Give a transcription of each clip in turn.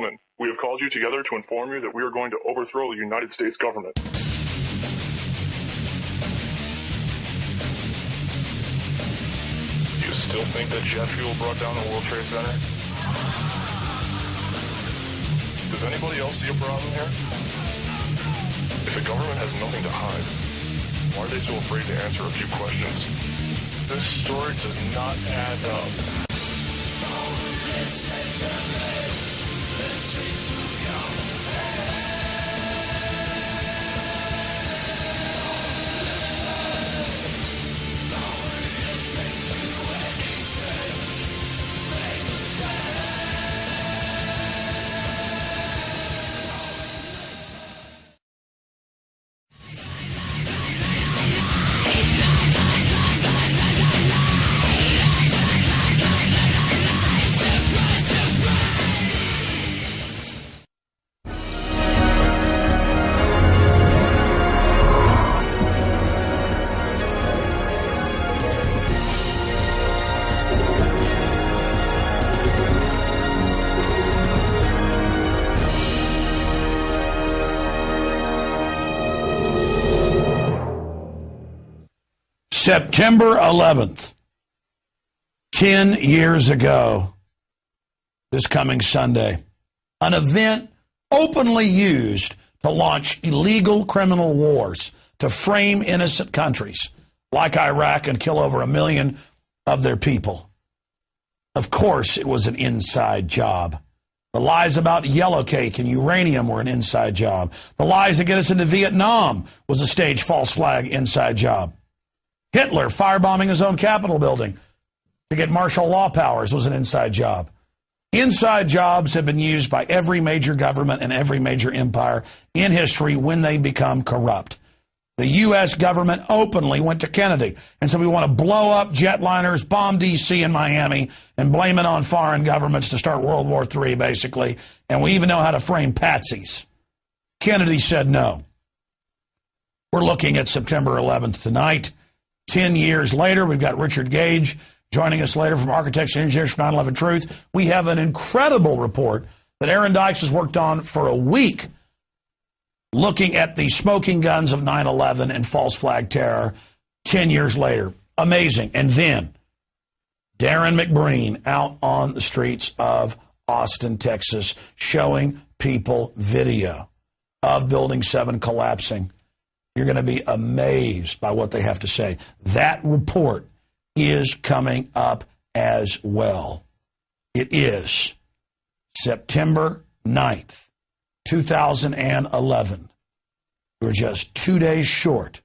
gentlemen, we have called you together to inform you that we are going to overthrow the United States government. Do you still think that jet fuel brought down the World Trade Center? Does anybody else see a problem here? If the government has nothing to hide, why are they so afraid to answer a few questions? This story does not add up. Listen to me, listen to your September 11th, 10 years ago, this coming Sunday, an event openly used to launch illegal criminal wars to frame innocent countries like Iraq and kill over 1 million of their people. Of course, it was an inside job. The lies about yellow cake and uranium were an inside job. The lies that get us into Vietnam was a staged false flag inside job. Hitler firebombing his own Capitol building to get martial law powers was an inside job. Inside jobs have been used by every major government and every major empire in history when they become corrupt. The U.S. government openly went to Kennedy and said we want to blow up jetliners, bomb D.C. and Miami, and blame it on foreign governments to start World War III, basically. And we even know how to frame patsies. Kennedy said no. We're looking at September 11th tonight. 10 years later, we've got Richard Gage joining us later from Architects and Engineers for 9/11 Truth. We have an incredible report that Aaron Dykes has worked on for a week, looking at the smoking guns of 9/11 and false flag terror 10 years later. Amazing. And then Darren McBreen out on the streets of Austin, Texas, showing people video of Building 7 collapsing. You're going to be amazed by what they have to say. That report is coming up as well. It is September 9th, 2011. We're just 2 days short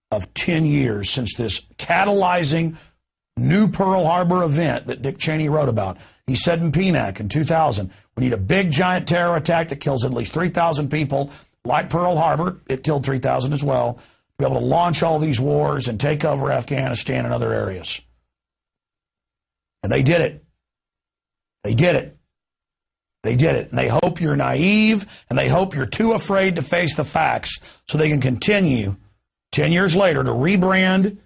of 10 years since this catalyzing new Pearl Harbor event that Dick Cheney wrote about. He said in PNAC in 2000, we need a big giant terror attack that kills at least 3,000 people. Like Pearl Harbor, it killed 3,000 as well, to be able to launch all these wars and take over Afghanistan and other areas. And they did it. They did it. They did it. And they hope you're naive, and they hope you're too afraid to face the facts so they can continue 10 years later to rebrand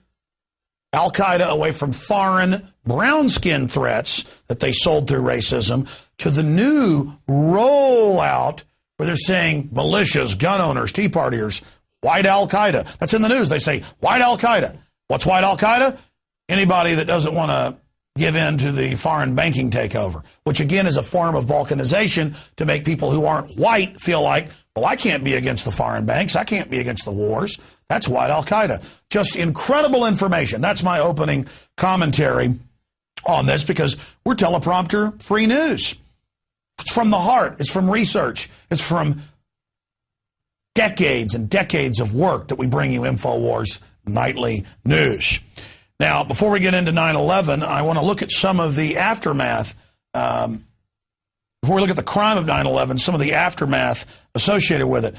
Al-Qaeda away from foreign brown-skin threats that they sold through racism to the new rollout where they're saying militias, gun owners, Tea Partiers, white Al-Qaeda. That's in the news. They say white Al-Qaeda. What's white Al-Qaeda? Anybody that doesn't want to give in to the foreign banking takeover, which again is a form of balkanization to make people who aren't white feel like, well, I can't be against the foreign banks. I can't be against the wars. That's white Al-Qaeda. Just incredible information. That's my opening commentary on this because we're teleprompter free news. It's from the heart. It's from research. It's from decades and decades of work that we bring you InfoWars Nightly News. Now, before we get into 9/11, I want to look at some of the aftermath. Before we look at the crime of 9/11, some of the aftermath associated with it.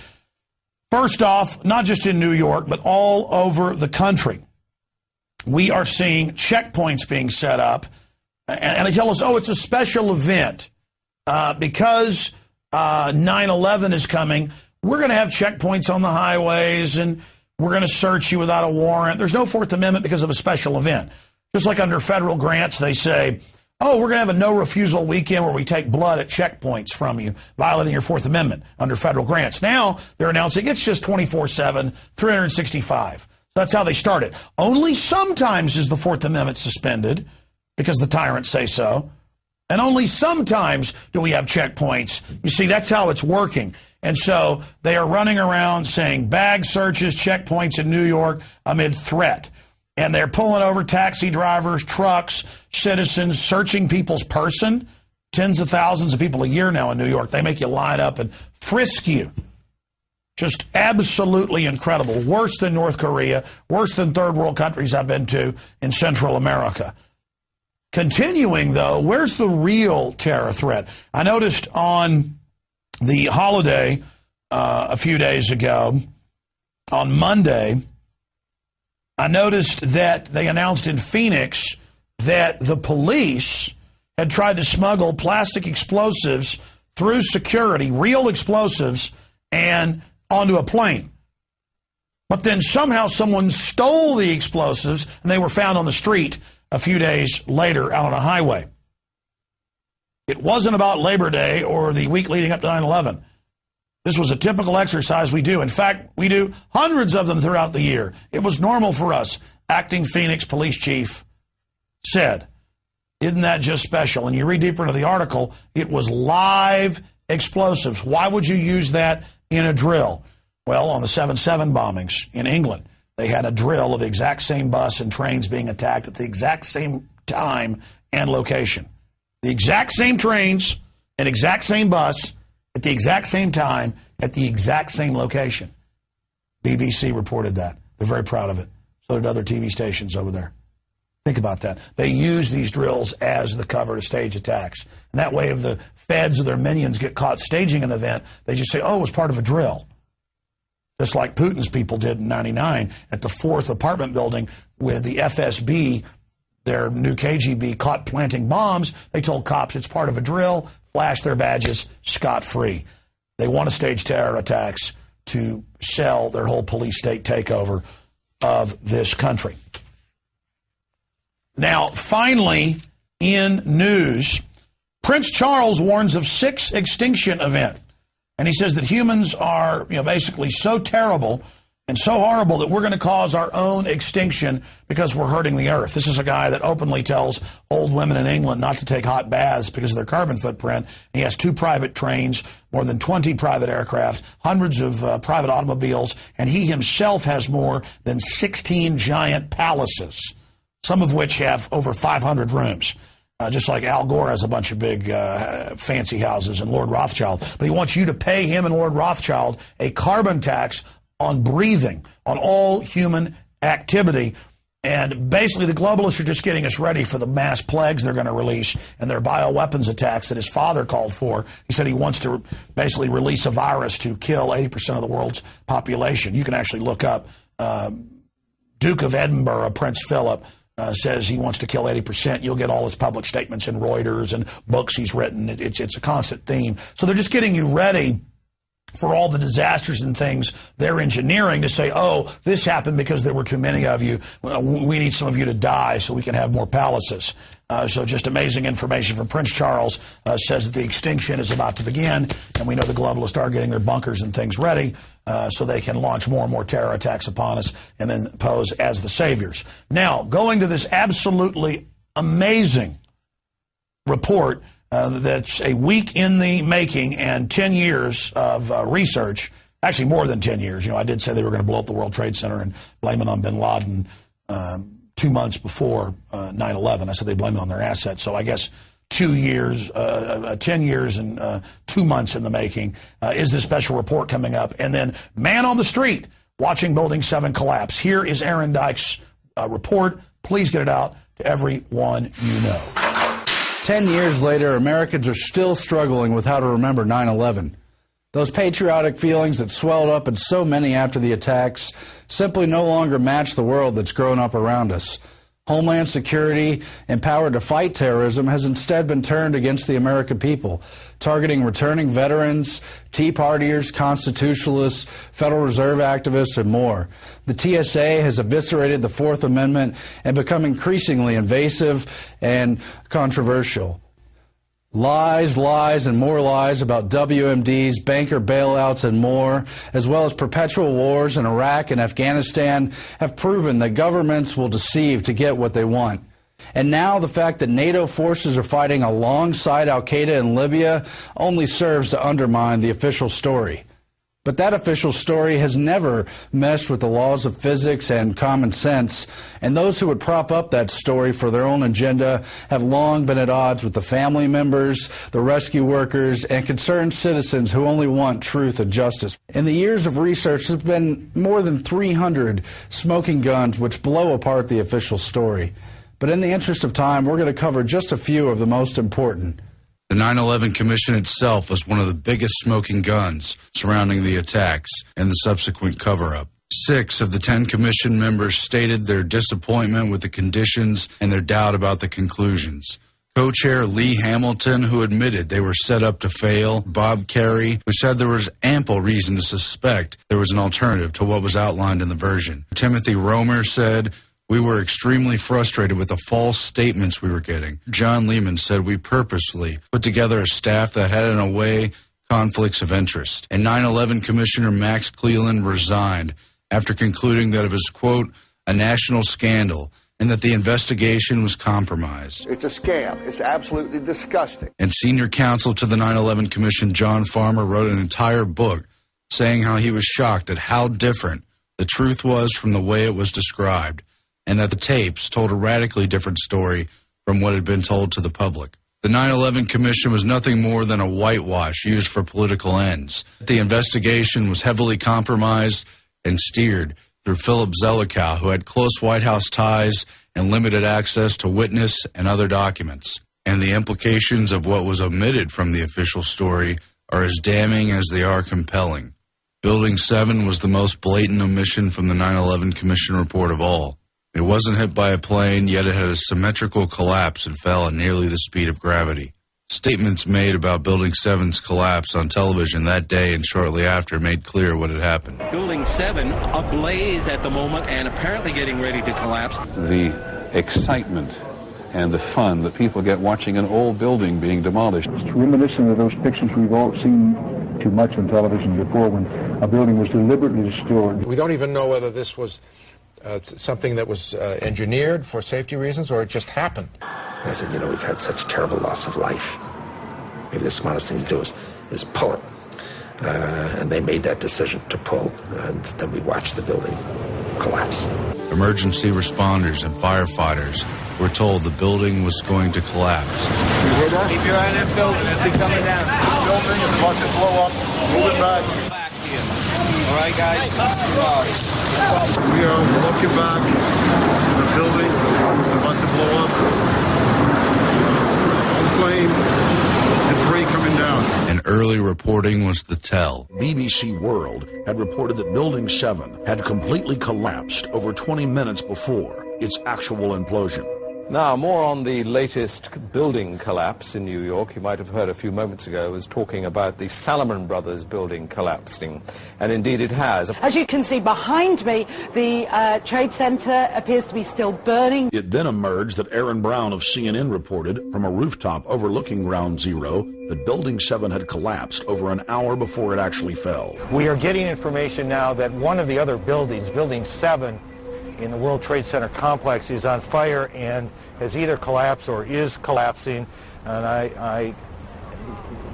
First off, not just in New York, but all over the country, we are seeing checkpoints being set up. And they tell us, oh, it's a special event. Because 9/11 is coming, we're going to have checkpoints on the highways and we're going to search you without a warrant. There's no Fourth Amendment because of a special event. Just like under federal grants, they say, oh, we're going to have a no-refusal weekend where we take blood at checkpoints from you, violating your Fourth Amendment under federal grants. Now they're announcing it's just 24/7, 365. So that's how they started. Only sometimes is the Fourth Amendment suspended because the tyrants say so. And only sometimes do we have checkpoints. You see, that's how it's working. And so they are running around saying bag searches, checkpoints in New York amid threat. And they're pulling over taxi drivers, trucks, citizens, searching people's person. Tens of thousands of people a year now in New York. They make you line up and frisk you. Just absolutely incredible. Worse than North Korea, worse than third world countries I've been to in Central America. Continuing, though, where's the real terror threat? I noticed on the holiday a few days ago, on Monday, I noticed that they announced in Phoenix that the police had tried to smuggle plastic explosives through security, real explosives, and onto a plane. But then somehow someone stole the explosives, and they were found on the street a few days later out on a highway. It wasn't about Labor Day or the week leading up to 9/11. This was a typical exercise we do. In fact, we do hundreds of them throughout the year. It was normal for us. Acting Phoenix police chief said, isn't that just special? And you read deeper into the article, it was live explosives. Why would you use that in a drill? Well, on the 7/7 bombings in England, they had a drill of the exact same bus and trains being attacked at the exact same time and location. The exact same trains and exact same bus at the exact same time, at the exact same location. BBC reported that. They're very proud of it. So did other TV stations over there. Think about that. They use these drills as the cover to stage attacks. And that way, if the feds or their minions get caught staging an event, they just say, oh, it was part of a drill. Just like Putin's people did in '99 at the 4th apartment building with the FSB, their new KGB, caught planting bombs. They told cops it's part of a drill. Flash their badges, scot-free. They want to stage terror attacks to sell their whole police state takeover of this country. Now, finally, in news, Prince Charles warns of 6 extinction event. And he says that humans are, basically so terrible and so horrible that we're going to cause our own extinction because we're hurting the earth. This is a guy that openly tells old women in England not to take hot baths because of their carbon footprint. He has 2 private trains, more than 20 private aircraft, hundreds of private automobiles, and he himself has more than 16 giant palaces, some of which have over 500 rooms. Just like Al Gore has a bunch of big fancy houses and Lord Rothschild. But he wants you to pay him and Lord Rothschild a carbon tax on breathing, on all human activity. And basically the globalists are just getting us ready for the mass plagues they're going to release and their bioweapons attacks that his father called for. He said he wants to basically release a virus to kill 80% of the world's population. You can actually look up Duke of Edinburgh, Prince Philip, says he wants to kill 80%. You'll get all his public statements in Reuters and books he's written. It's a constant theme. So they're just getting you ready for all the disasters and things they're engineering to say, oh, this happened because there were too many of you. We need some of you to die so we can have more palaces. So just amazing information from Prince Charles. Says that the extinction is about to begin, and we know the globalists are getting their bunkers and things ready so they can launch more and more terror attacks upon us and then pose as the saviors. Now, going to this absolutely amazing report that's a week in the making and 10 years of research, actually more than 10 years. I did say they were going to blow up the World Trade Center and blame it on bin Laden 2 months before 9/11. I said they blame it on their assets. So I guess 2 years, 10 years and 2 months in the making is this special report coming up. And then man on the street watching Building 7 collapse. Here is Aaron Dyke's report. Please get it out to everyone you know. 10 years later, Americans are still struggling with how to remember 9/11. Those patriotic feelings that swelled up in so many after the attacks simply no longer match the world that's grown up around us. Homeland Security, empowered to fight terrorism, has instead been turned against the American people, targeting returning veterans, Tea Partiers, constitutionalists, Federal Reserve activists, and more. The TSA has eviscerated the Fourth Amendment and become increasingly invasive and controversial. Lies, lies, and more lies about WMDs, banker bailouts, and more, as well as perpetual wars in Iraq and Afghanistan, have proven that governments will deceive to get what they want. And now the fact that NATO forces are fighting alongside al-Qaeda in Libya only serves to undermine the official story. But that official story has never meshed with the laws of physics and common sense, and those who would prop up that story for their own agenda have long been at odds with the family members, the rescue workers, and concerned citizens who only want truth and justice. In the years of research, there have been more than 300 smoking guns which blow apart the official story. But in the interest of time, we're going to cover just a few of the most important. The 9/11 Commission itself was one of the biggest smoking guns surrounding the attacks and the subsequent cover-up. 6 of the 10 Commission members stated their disappointment with the conditions and their doubt about the conclusions. Co-chair Lee Hamilton, who admitted they were set up to fail, Bob Kerrey, who said there was ample reason to suspect there was an alternative to what was outlined in the version. Timothy Romer said, "We were extremely frustrated with the false statements we were getting." John Lehman said, "We purposefully put together a staff that had, in a way, conflicts of interest." And 9/11 Commissioner Max Cleland resigned after concluding that it was, quote, "a national scandal," and that the investigation was compromised. It's a scam. It's absolutely disgusting. And senior counsel to the 9/11 Commission, John Farmer, wrote an entire book saying how he was shocked at how different the truth was from the way it was described, and that the tapes told a radically different story from what had been told to the public. The 9/11 Commission was nothing more than a whitewash used for political ends. The investigation was heavily compromised and steered through Philip Zelikow, who had close White House ties and limited access to witness and other documents. And the implications of what was omitted from the official story are as damning as they are compelling. Building 7 was the most blatant omission from the 9/11 Commission report of all. It wasn't hit by a plane, yet it had a symmetrical collapse and fell at nearly the speed of gravity. Statements made about Building 7's collapse on television that day and shortly after made clear what had happened. Building 7 ablaze at the moment and apparently getting ready to collapse. The excitement and the fun that people get watching an old building being demolished. It's reminiscent of those pictures we've all seen too much on television before, when a building was deliberately destroyed. We don't even know whether this was something that was engineered for safety reasons, or it just happened. I said, you know, we've had such terrible loss of life. Maybe the smartest thing to do is pull it. And they made that decision to pull, and then we watched the building collapse. Emergency responders and firefighters were told the building was going to collapse. You hear that? Keep your eye on that building as they coming down. The building is about to blow up. Move it back. Back here. All right, guys? We are looking back. There's a building about to blow up. Flame, debris coming down. And early reporting was the tell. BBC World had reported that Building 7 had completely collapsed over 20 minutes before its actual implosion. Now, more on the latest building collapse in New York. You might have heard a few moments ago was talking about the Salomon Brothers building collapsing, and indeed it has. As you can see behind me, the Trade Center appears to be still burning. It then emerged that Aaron Brown of CNN reported from a rooftop overlooking Ground Zero that Building 7 had collapsed over an hour before it actually fell. We are getting information now that one of the other buildings, Building 7, in the World Trade Center complex, is on fire and has either collapsed or is collapsing. And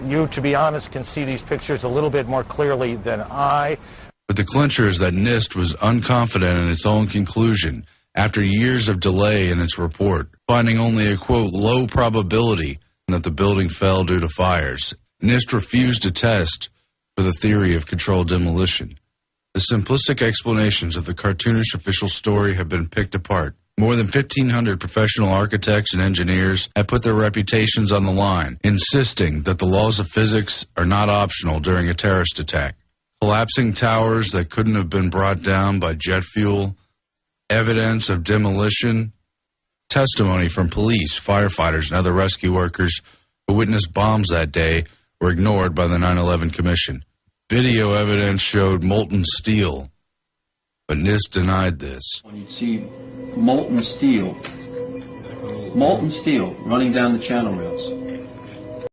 you, to be honest, can see these pictures a little bit more clearly than I. But the clincher is that NIST was unconfident in its own conclusion after years of delay in its report, finding only a, quote, low probability that the building fell due to fires. NIST refused to test for the theory of controlled demolition. The simplistic explanations of the cartoonish official story have been picked apart. More than 1,500 professional architects and engineers have put their reputations on the line, insisting that the laws of physics are not optional during a terrorist attack. Collapsing towers that couldn't have been brought down by jet fuel, evidence of demolition, testimony from police, firefighters, and other rescue workers who witnessed bombs that day were ignored by the 9/11 Commission. Video evidence showed molten steel, but NIST denied this. You see molten steel running down the channel rails.